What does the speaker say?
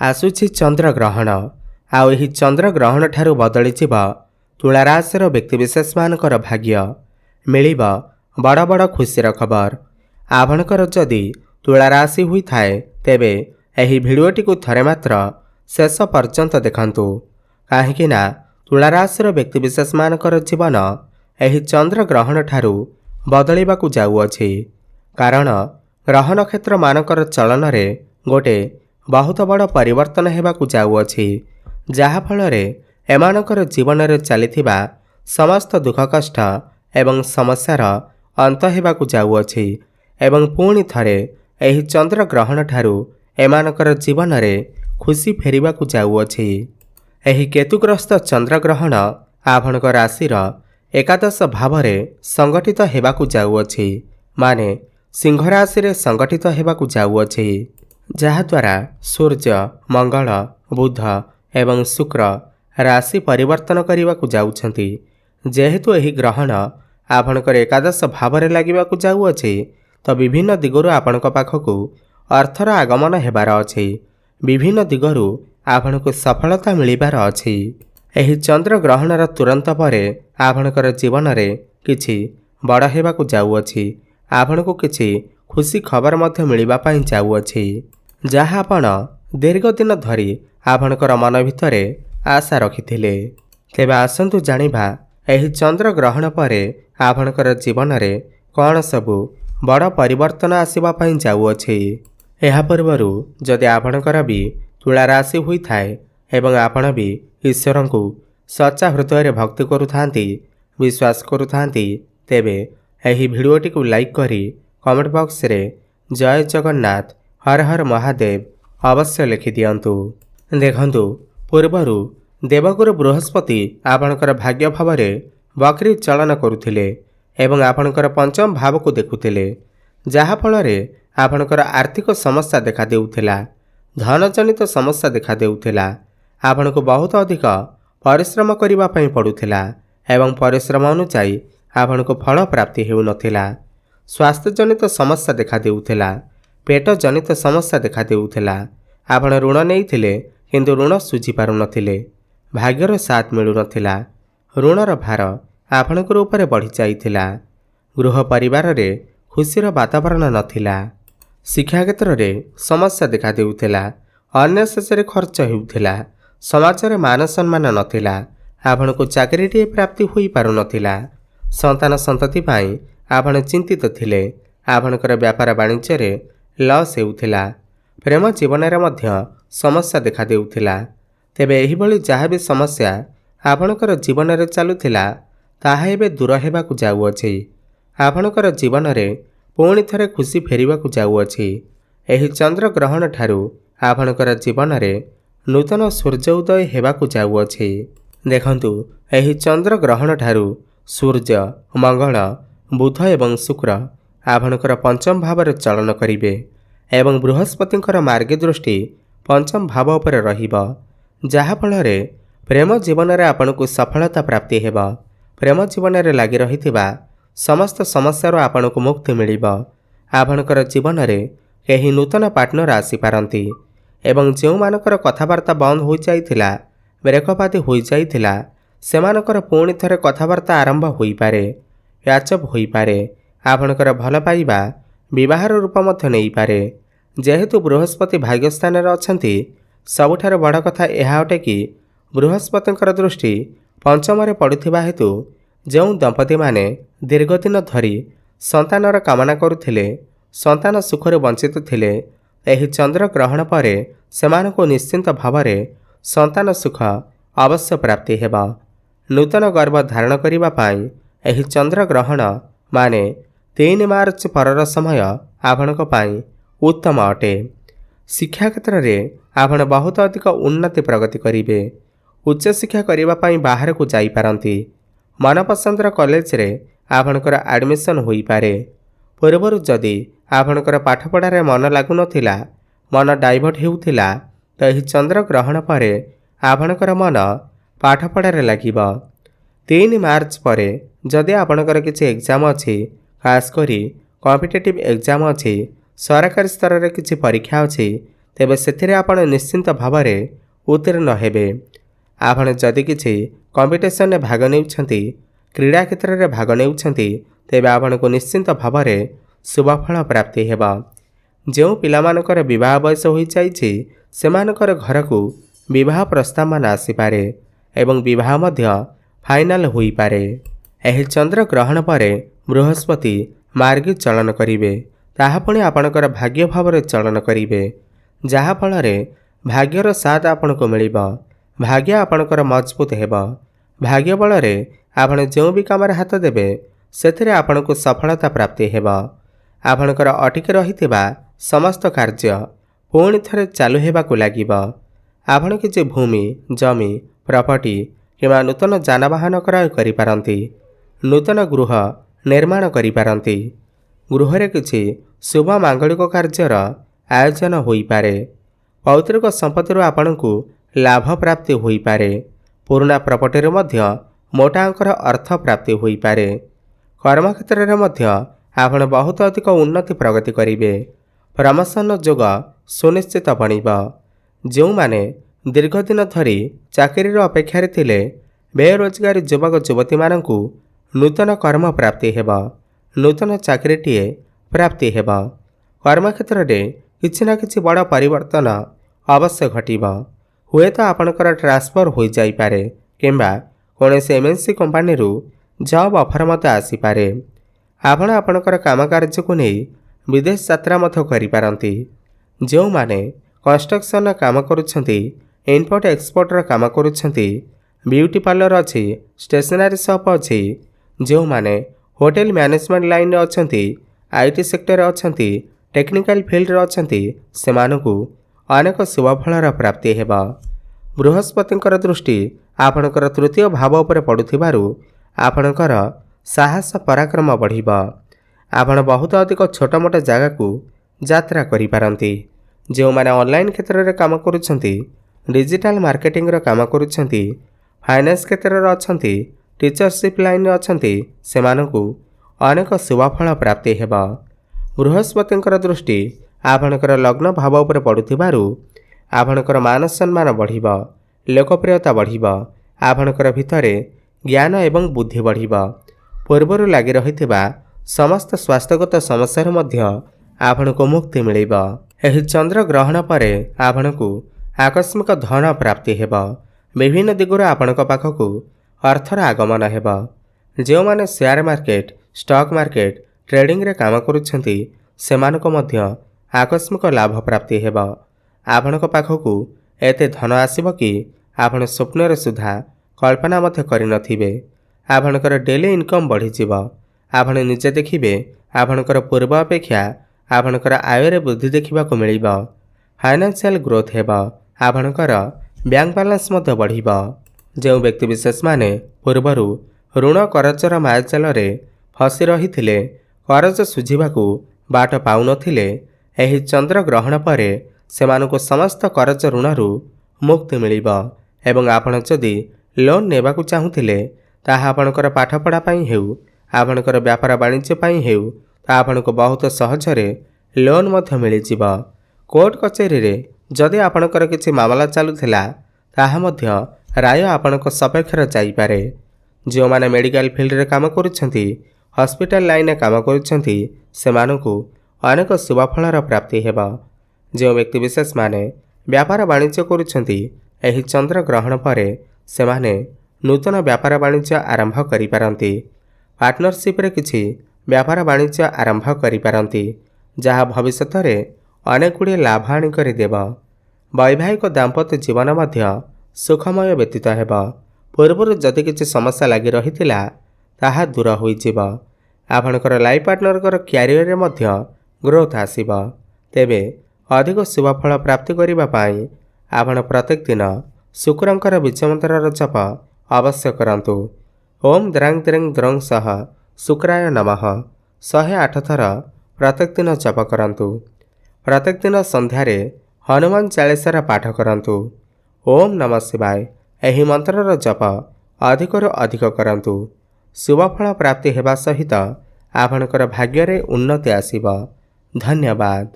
आसुछि चंद्रग्रहण आउ एही चंद्रग्रहण ठारू बदलिजिब तुला राशिर व्यक्तिविशेष मानकर भाग्य मिलिब बड़ बड़ खुशीर खबर। आपणकर जदि तुला राशि हुई थाए तेबे एही भिडियोटी को थरे मात्र शेष पर्यंत देखंतु काहेकि ना तुला राशिर व्यक्तिविशेष मानकर जीवन एही चंद्रग्रहण ठारू बदलिबाकु जाउअछि। कारण ग्रह नक्षत्र मानकर चलन रे गोटे बहुत बड़ परिवर्तन हेबाकु जाउअछि, जहा फलरे एमानकर जीवन रे चलिथिबा समस्त दुख कष्ट एवं समस्यार अंत हेबाकु जाउअछि एवं पुणी थरे एही चंद्रग्रहण ठारू एमानकर जीवन रे खुशी फेरिबाकु जाउअछि। एही केतुग्रस्त चंद्रग्रहण आपणकर राशिर एकादश भावरे संगठित हेबाकु जाउअछि, माने सिंह राशि रे संगठित हेबाकु जाउअछि, जहाद्वारा सूर्य मंगल बुध एवं शुक्र राशि परिवर्तन करने जाउछंती। जेहेतु एही ग्रहण आपणकर एकादश भावरे लागिबाकु जाउअछि तो विभिन्न दिगरु आपणक पाखकु अर्थर आगमन हेबार अछि, विभिन्न दिगरु आपणको सफलता मिलिबार अछि। एही चंद्र ग्रहणर तुरंत परे आपणकर जीवन रे किछि बड़ हेबाकु जाउअछि, आपणको किछि खुशी खबर मध्य मिलिबा पई जाउअछि, जहा आपण दीर्घ दिन धरी आपणकर मन भितरे आशा रखिथिले। तेबे आसंतु जानिबा एही चंद्र ग्रहण परे आपणकर जीवन रे कौन सबु बड़ परिवर्तन आसीबा पई जाउअछि। एहा पूर्वरु जदि आपणकर भी तुला राशि हुई थाए एवं आपण भी ईश्वर को सच्चा हृदय भक्ति करुथांती विश्वास करुथांती तेबे एही भिडियोटी को लाइक करी कमेंट बॉक्स रे जय जगन्नाथ हर हर महादेव अवश्य लिखि दियंतु। देखंतु पूर्वरु देवगुरु बृहस्पति आपणकर भाग्य भावरे वक्री चलन करुथिले एवं आपणकर पंचम भाव को देखुथिले, जहा फलरे आपणकर आर्थिक समस्या देखा देउथिला, धन जनित समस्या देखा देउथिला, आपणको बहुत अधिक परिश्रम करिबा पई पडुथिला एवं परिश्रम अनुसार आपणको फल प्राप्ति हेउ नथिला, स्वास्थ्य जनित समस्या देखा देउथिला, पेट जनित समस्या देखा देउथिला, आपण ऋण नेइथिले किंतु ऋण सुझी पारु नथिले, भाग्यर साथ मिलु नथिला, ऋणर भार आपणकर ऊपर बढ़ी जाइथिला, गृह परिवार रे खुशीर वातावरण नथिला, शिक्षा क्षेत्र रे समस्या देखा देउथिला, अन्य शेषे खर्च हेउथिला, समाज रे मान सम्मान नथिला, आपणको चाकरीटी प्राप्ति होई पारु नथिला, संतान संतति पाई आपण चिंतित थिले, आपणकर व्यापार वाणिज्य रे लॉस हेउथिला, प्रेम जीवन रे मध्य समस्या देखा देउथिला। तेबे एही भली जहा भी समस्या आपणकर जीवन रे चालुथिला ताहा एबे दूर हेबाकु जाउअछि, आपणकर जीवन रे पुणी थरे खुशी फेरिबाकु जाउअछि। एही चंद्र ग्रहण ठारू आपणकर जीवन रे नूतन सूर्य उदय हेबाकु जाउअछि। देखंतु एही चंद्र ग्रहण ठारू सूर्य मंगल बुध एवं शुक्र आपणकर पंचम भाव चलन करिवे एवं बृहस्पतिंकर मार्ग दृष्टि पंचम भाव उपर रहिबा, जहा फलरे प्रेम जीवन रे आपणको सफलता प्राप्ति हेबा, प्रेम जीवन रे लागि रहिथिबा समस्त समस्या रो आपणको मुक्ति मिलिबा, आपणकर जीवन रे केही नूतन पार्टनर आसी पारंती एवं जेउ मानकर कथावार्ता बंद हो जाइथिला ब्रेकअप हो जाइथिला सेमानकर पुणी थरे कथावार्ता आरंभ होई पारे, याचप होई पारे, आपणकर भल पाइबा विवाहर रूप मध्य नहीं पारे। जेहेतु बृहस्पति भाग्यस्थान अछंती सबुठार बड़ कथा यह अटे कि बृहस्पतिंकर दृष्टि पंचम पड़ुथिबा हेतु जो दंपति माने दीर्घ दिन धरी संतानर कामना करुथिले संतान सुखरे वंचित थिले, एही चंद्र ग्रहण परे सेमानको निश्चिंत भावरे संतान सुख अवश्य प्राप्ति हेबा। नूतन गर्भ धारण करिबा पाई एही चंद्र ग्रहण माने 3 मार्च परर समय आपणक पाई उत्तम अटे। शिक्षा क्षेत्र रे आपण बहुत अधिक उन्नति प्रगति करिवे, उच्च शिक्षा करिबा पाई बाहर को जाई पारंती, मनपसंदर कॉलेज रे आपणकर एडमिशन होई पारे। पूर्वरु जदि आपणकर पाठपढ़ा रे मन लागु नथिला, मन डाइवर्ट हेउथिला तो एही चंद्र ग्रहण परे आपणकर मन पाठपढ़ा रे लागिबा। 3 मार्च परे जदि आपणकर किछि एग्जाम अछि, खास करी कॉम्पिटिटिव एग्जाम अछि, सरकारी स्तर रे किछि परीक्षा अछि, ତେବେ ସେଥିରେ ଆପଣ ନିଶ୍ଚିନ୍ତ ଭାବରେ ଉତ୍ତୀର୍ଣ୍ଣ ହେବେ। ଆପଣ ଯଦି କିଛି କମ୍ପିଟିସନରେ ଭାଗ ନେଉଛନ୍ତି, କ୍ରୀଡ଼ା କ୍ଷେତ୍ରରେ ଭାଗ ନେଉଛନ୍ତି, ତେବେ ଆପଣଙ୍କୁ ନିଶ୍ଚିନ୍ତ ଭାବରେ ଶୁଭଫଳ ପ୍ରାପ୍ତି ହେବ। ଯେଉଁ ପିଲାମାନଙ୍କର ବିବାହ ବୟସ ହୋଇଯାଇଛି ସେମାନଙ୍କର ଘରକୁ ବିବାହ ପ୍ରସ୍ତାବମାନ ଆସିପାରେ ଏବଂ ବିବାହ ମଧ୍ୟ ଫାଇନାଲ ହୋଇପାରେ। ଏହି ଚନ୍ଦ୍ରଗ୍ରହଣ ପରେ ବୃହସ୍ପତି ମାର୍ଗୀ ଚଳନ କରିବେ। ତାହା ପୁଣି ଆପଣଙ୍କର ଭାଗ୍ୟ ଭାବରେ ଚଳନ କରିବେ, ଯାହାଫଳରେ ଭାଗ୍ୟର ସାଥ ଆପଣଙ୍କୁ ମିଳିବ। ଭାଗ୍ୟ ଆପଣଙ୍କର ମଜବୁତ ହେବ। ଭାଗ୍ୟ ବଳରେ ଆପଣ ଯେଉଁ ବି କାମରେ ହାତ ଦେବେ ସେଥିରେ ଆପଣଙ୍କୁ ସଫଳତା ପ୍ରାପ୍ତି ହେବ। ଆପଣଙ୍କର ଅଟକି ରହିଥିବା ସମସ୍ତ କାର୍ଯ୍ୟ ପୁଣି ଥରେ ଚାଲୁ ହେବାକୁ ଲାଗିବ। ଆପଣ କିଛି ଭୂମି, ଜମି, ପ୍ରପର୍ଟି କିମ୍ବା ନୂତନ ଯାନବାହନ କ୍ରୟ କରିପାରନ୍ତି। ନୂତନ ଗୃହ ନିର୍ମାଣ କରିପାରନ୍ତି। ଗୃହରେ କିଛି ଶୁଭ ମାଙ୍ଗଳିକ କାର୍ଯ୍ୟର ଆୟୋଜନ ହୋଇପାରେ। ପୈତୃକ ସମ୍ପତ୍ତିରୁ ଆପଣଙ୍କୁ ଲାଭ ପ୍ରାପ୍ତି ହୋଇପାରେ। ପୁରୁଣା ପ୍ରପର୍ଟିରୁ ମଧ୍ୟ ମୋଟା ଅଙ୍କର ଅର୍ଥ ପ୍ରାପ୍ତି ହୋଇପାରେ। କର୍ମକ୍ଷେତ୍ରରେ ମଧ୍ୟ ଆପଣ ବହୁତ ଅଧିକ ଉନ୍ନତି ପ୍ରଗତି କରିବେ। ପ୍ରମୋସନ ଯୋଗ ସୁନିଶ୍ଚିତ ବଣିବ। ଯେଉଁମାନେ ଦୀର୍ଘ ଦିନ ଧରି ଚାକିରିର ଅପେକ୍ଷାରେ ଥିଲେ, ବେରୋଜଗାରୀ ଯୁବକ ଯୁବତୀମାନଙ୍କୁ ନୂତନ କର୍ମ ପ୍ରାପ୍ତି ହେବ। ନୂତନ ଚାକିରିଟିଏ ପ୍ରାପ୍ତି ହେବ। କର୍ମକ୍ଷେତ୍ରରେ କିଛି ନା କିଛି ବଡ଼ ପରିବର୍ତ୍ତନ ଅବଶ୍ୟ ଘଟିବ। ହୁଏତ ଆପଣଙ୍କର ଟ୍ରାନ୍ସଫର ହୋଇଯାଇପାରେ କିମ୍ବା କୌଣସି MNC କମ୍ପାନୀରୁ ଜବ୍ ଅଫର ମଧ୍ୟ ଆସିପାରେ। ଆପଣ ଆପଣଙ୍କର କାମକାର୍ଯ୍ୟକୁ ନେଇ ବିଦେଶ ଯାତ୍ରା ମଧ୍ୟ କରିପାରନ୍ତି। ଯେଉଁମାନେ କନଷ୍ଟ୍ରକ୍ସନର କାମ କରୁଛନ୍ତି, ଇମ୍ପୋର୍ଟ ଏକ୍ସପୋର୍ଟର କାମ କରୁଛନ୍ତି, ବିୟୁଟି ପାର୍ଲର ଅଛି, ଷ୍ଟେସନାରୀ ସପ୍ ଅଛି, ଯେଉଁମାନେ ହୋଟେଲ ମ୍ୟାନେଜମେଣ୍ଟ ଲାଇନରେ ଅଛନ୍ତି, IT ସେକ୍ଟରରେ ଅଛନ୍ତି, ଟେକ୍ନିକାଲ ଫିଲ୍ଡରେ ଅଛନ୍ତି, ସେମାନଙ୍କୁ ଅନେକ ଶୁଭଫଳର ପ୍ରାପ୍ତି ହେବ। ବୃହସ୍ପତିଙ୍କର ଦୃଷ୍ଟି ଆପଣଙ୍କର ତୃତୀୟ ଭାବ ଉପରେ ପଡ଼ୁଥିବାରୁ ଆପଣଙ୍କର ସାହସ ପରାକ୍ରମ ବଢ଼ିବ। ଆପଣ ବହୁତ ଅଧିକ ଛୋଟ ମୋଟ ଜାଗାକୁ ଯାତ୍ରା କରିପାରନ୍ତି। ଯେଉଁମାନେ ଅନଲାଇନ୍ କ୍ଷେତ୍ରରେ କାମ କରୁଛନ୍ତି, ଡିଜିଟାଲ ମାର୍କେଟିଂର କାମ କରୁଛନ୍ତି, ଫାଇନାନ୍ସ କ୍ଷେତ୍ରରେ ଅଛନ୍ତି, ଟିଚରସିପ୍ ଲାଇନରେ ଅଛନ୍ତି, ସେମାନଙ୍କୁ ଅନେକ ଶୁଭଫଳ ପ୍ରାପ୍ତି ହେବ। ବୃହସ୍ପତିଙ୍କର ଦୃଷ୍ଟି ଆପଣଙ୍କର ଲଗ୍ନ ଭାବ ଉପରେ ପଡ଼ୁଥିବାରୁ ଆପଣଙ୍କର ମାନ ସମ୍ମାନ ବଢ଼ିବ, ଲୋକପ୍ରିୟତା ବଢ଼ିବ। ଆପଣଙ୍କର ଭିତରେ ଜ୍ଞାନ ଏବଂ ବୁଦ୍ଧି ବଢ଼ିବ। ପୂର୍ବରୁ ଲାଗି ରହିଥିବା ସମସ୍ତ ସ୍ୱାସ୍ଥ୍ୟଗତ ସମସ୍ୟାରୁ ମଧ୍ୟ ଆପଣଙ୍କୁ ମୁକ୍ତି ମିଳିବ। ଏହି ଚନ୍ଦ୍ରଗ୍ରହଣ ପରେ ଆପଣଙ୍କୁ ଆକସ୍ମିକ ଧନ ପ୍ରାପ୍ତି ହେବ। ବିଭିନ୍ନ ଦିଗରୁ ଆପଣଙ୍କ ପାଖକୁ ଅର୍ଥର ଆଗମନ ହେବ। ଯେଉଁମାନେ ସେୟାର ମାର୍କେଟ, ଷ୍ଟକ୍ ମାର୍କେଟ, ଟ୍ରେଡିଂରେ କାମ କରୁଛନ୍ତି, ସେମାନଙ୍କୁ ମଧ୍ୟ ଆକସ୍ମିକ ଲାଭ ପ୍ରାପ୍ତି ହେବ। ଆପଣଙ୍କ ପାଖକୁ ଏତେ ଧନ ଆସିବ କି ଆପଣ ସ୍ୱପ୍ନରେ ସୁଦ୍ଧା କଳ୍ପନା ମଧ୍ୟ କରିନଥିବେ। ଆପଣଙ୍କର ଡେଲି ଇନକମ୍ ବଢ଼ିଯିବ। ଆପଣ ନିଜେ ଦେଖିବେ ଆପଣଙ୍କର ପୂର୍ବ ଅପେକ୍ଷା ଆପଣଙ୍କର ଆୟରେ ବୃଦ୍ଧି ଦେଖିବାକୁ ମିଳିବ। ଫାଇନାନ୍ସିଆଲ ଗ୍ରୋଥ ହେବ। ଆପଣଙ୍କର ବ୍ୟାଙ୍କ ବାଲାନ୍ସ ମଧ୍ୟ ବଢ଼ିବ। ଯେଉଁ ବ୍ୟକ୍ତିବିଶେଷମାନେ ପୂର୍ବରୁ ଋଣ କରଜର ମାୟାଜାଲରେ ଫସି ରହିଥିଲେ, କରଜ ଶୁଝିବାକୁ ବାଟ ପାଉନଥିଲେ, ଏହି ଚନ୍ଦ୍ରଗ୍ରହଣ ପରେ ସେମାନଙ୍କୁ ସମସ୍ତ କରଜ ଋଣରୁ ମୁକ୍ତି ମିଳିବ ଏବଂ ଆପଣ ଯଦି ଲୋନ୍ ନେବାକୁ ଚାହୁଁଥିଲେ, ତାହା ଆପଣଙ୍କର ପାଠପଢ଼ା ପାଇଁ ହେଉ, ଆପଣଙ୍କର ବ୍ୟାପାର ବାଣିଜ୍ୟ ପାଇଁ ହେଉ, ତାହା ଆପଣଙ୍କୁ ବହୁତ ସହଜରେ ଲୋନ୍ ମଧ୍ୟ ମିଳିଯିବ। କୋର୍ଟ କଚେରୀରେ ଯଦି ଆପଣଙ୍କର କିଛି ମାମଲା ଚାଲୁଥିଲା, ତାହା ମଧ୍ୟ ରାୟ ଆପଣଙ୍କ ସପକ୍ଷରେ ଯାଇପାରେ। ଯେଉଁମାନେ ମେଡ଼ିକାଲ ଫିଲ୍ଡରେ କାମ କରୁଛନ୍ତି, ହସ୍ପିଟାଲ ଲାଇନରେ କାମ କରୁଛନ୍ତି, ସେମାନଙ୍କୁ ଅନେକ ଶୁଭଫଳର ପ୍ରାପ୍ତି ହେବ। ଯେଉଁ ବ୍ୟକ୍ତିବିଶେଷମାନେ ବ୍ୟାପାର ବାଣିଜ୍ୟ କରୁଛନ୍ତି, ଏହି ଚନ୍ଦ୍ରଗ୍ରହଣ ପରେ ସେମାନେ ନୂତନ ବ୍ୟାପାର ବାଣିଜ୍ୟ ଆରମ୍ଭ କରିପାରନ୍ତି। ପାର୍ଟନରସିପ୍ରେ କିଛି ବ୍ୟାପାର ବାଣିଜ୍ୟ ଆରମ୍ଭ କରିପାରନ୍ତି, ଯାହା ଭବିଷ୍ୟତରେ ଅନେକ ଗୁଡ଼ିଏ ଲାଭ ଆଣି କରିଦେବ। ବୈବାହିକ ଦାମ୍ପତ୍ୟ ଜୀବନ ମଧ୍ୟ ସୁଖମୟ ବ୍ୟତୀତ ହେବ। ପୂର୍ବରୁ ଯଦି କିଛି ସମସ୍ୟା ଲାଗି ରହିଥିଲା, ତାହା ଦୂର ହୋଇଯିବ। ଆପଣଙ୍କର ଲାଇଫ୍ ପାର୍ଟନରଙ୍କର କ୍ୟାରିୟରରେ ମଧ୍ୟ ଗ୍ରୋଥ ଆସିବ। ତେବେ ଅଧିକ ଶୁଭଫଳ ପ୍ରାପ୍ତି କରିବା ପାଇଁ ଆପଣ ପ୍ରତ୍ୟେକ ଦିନ ଶୁକ୍ରଙ୍କର ବୀଜମନ୍ତ୍ରର ଜପ ଅବଶ୍ୟ କରନ୍ତୁ। ଓମ୍ ଦ୍ରାଂ ଦ୍ରିଂ ଦ୍ରଂ ସହ ଶୁକ୍ରାୟ ନମଃ 108 ଥର ପ୍ରତ୍ୟେକ ଦିନ ଜପ କରନ୍ତୁ। ପ୍ରତ୍ୟେକ ଦିନ ସନ୍ଧ୍ୟାରେ ହନୁମାନ ଚାଳିଶାର ପାଠ କରନ୍ତୁ। ଓମ୍ ନମଃ ଶିବାୟ ଏହି ମନ୍ତ୍ରର ଜପ ଅଧିକରୁ ଅଧିକ କରନ୍ତୁ। ଶୁଭଫଳ ପ୍ରାପ୍ତି ହେବା ସହିତ ଆପଣଙ୍କର ଭାଗ୍ୟରେ ଉନ୍ନତି ଆସିବ। ଧନ୍ୟବାଦ।